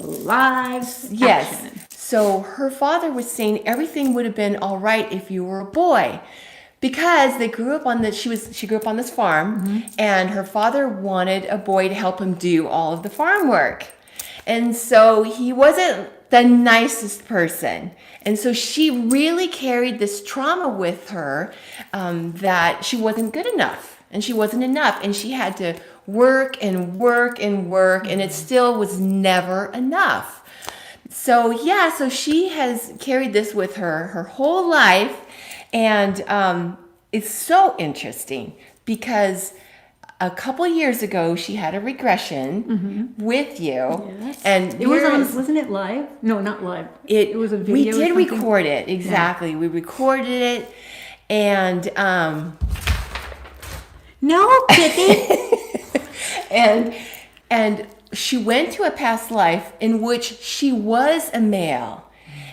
live Yes. action. So her father was saying everything would have been all right if you were a boy. Because they grew up on she grew up on this farm, and her father wanted a boy to help him do all of the farm work. And so he wasn't the nicest person. And so she really carried this trauma with her, that she wasn't good enough and she wasn't enough. And she had to work and work and work, and it still was never enough. So yeah, so she has carried this with her whole life. And it's so interesting because a couple years ago, she had a regression with you. Yes. And It was on, wasn't it live? No, not live. It was a video. We or did something? record it, exactly. We recorded it, and No, Kitty. and she went to a past life in which she was a male.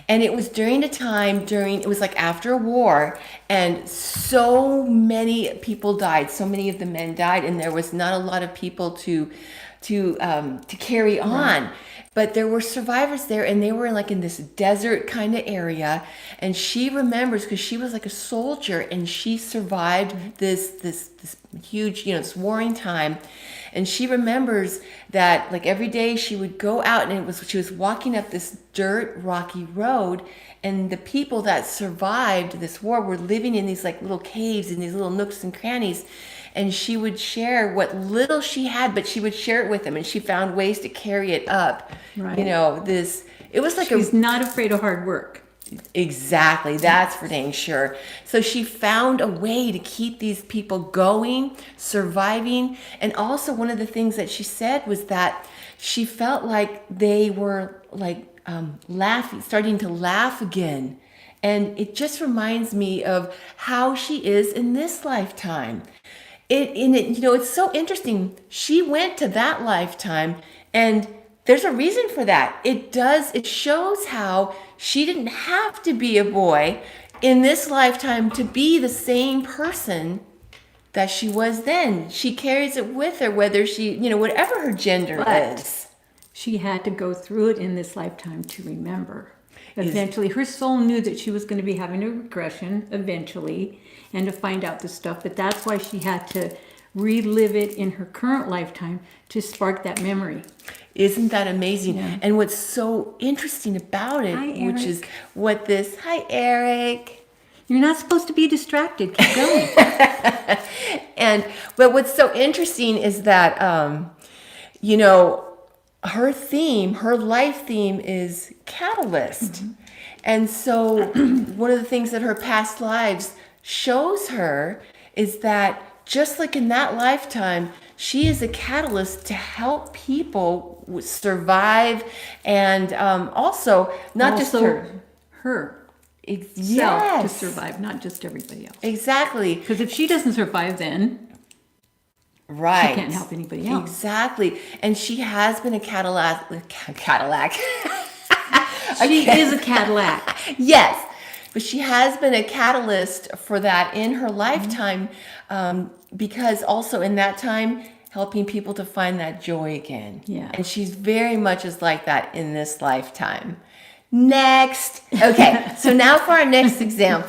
And it was during a time it was like after a war, and so many people died. So many of the men died, and there was not a lot of people to carry on. Right. But there were survivors there, and they were like in this desert kind of area. And she remembers because she was like a soldier, and she survived this huge, this warring time. And she remembers that like every day she would go out, and she was walking up this dirt rocky road, and the people that survived this war were living in these like little caves, in these little nooks and crannies. And she would share what little she had, but she would share it with them, and she found ways to carry it up. Right. It was like She's not afraid of hard work. Exactly, that's for dang sure. So she found a way to keep these people going, surviving. And also one of the things that she said was that she felt like they were like laughing, starting to laugh again. And it just reminds me of how she is in this lifetime. It's so interesting. She went to that lifetime, and there's a reason for that. It shows how she didn't have to be a boy in this lifetime to be the same person that she was then. She carries it with her, whether whatever her gender is. She had to go through it in this lifetime to remember. Eventually, her soul knew that she was going to be having a regression eventually, and to find out the stuff. But that's why she had to relive it in her current lifetime to spark that memory. Isn't that amazing? Yeah. And what's so interesting about it, which is hi, Eric. You're not supposed to be distracted. Keep going. But what's so interesting is that, her life theme is catalyst. Mm-hmm. And so one of the things that her past lives shows her is that just like in that lifetime, she is a catalyst to help people survive, and also just her yes. to survive, not just everybody else. Exactly. Because if she doesn't survive, then right, she can't help anybody else. Exactly. And she has been a Cadillac. She is a Cadillac. Yes. But she has been a catalyst for that in her lifetime, because also in that time, helping people to find that joy again. Yeah. And she's very much is like that in this lifetime. Next. Okay, so now for our next example.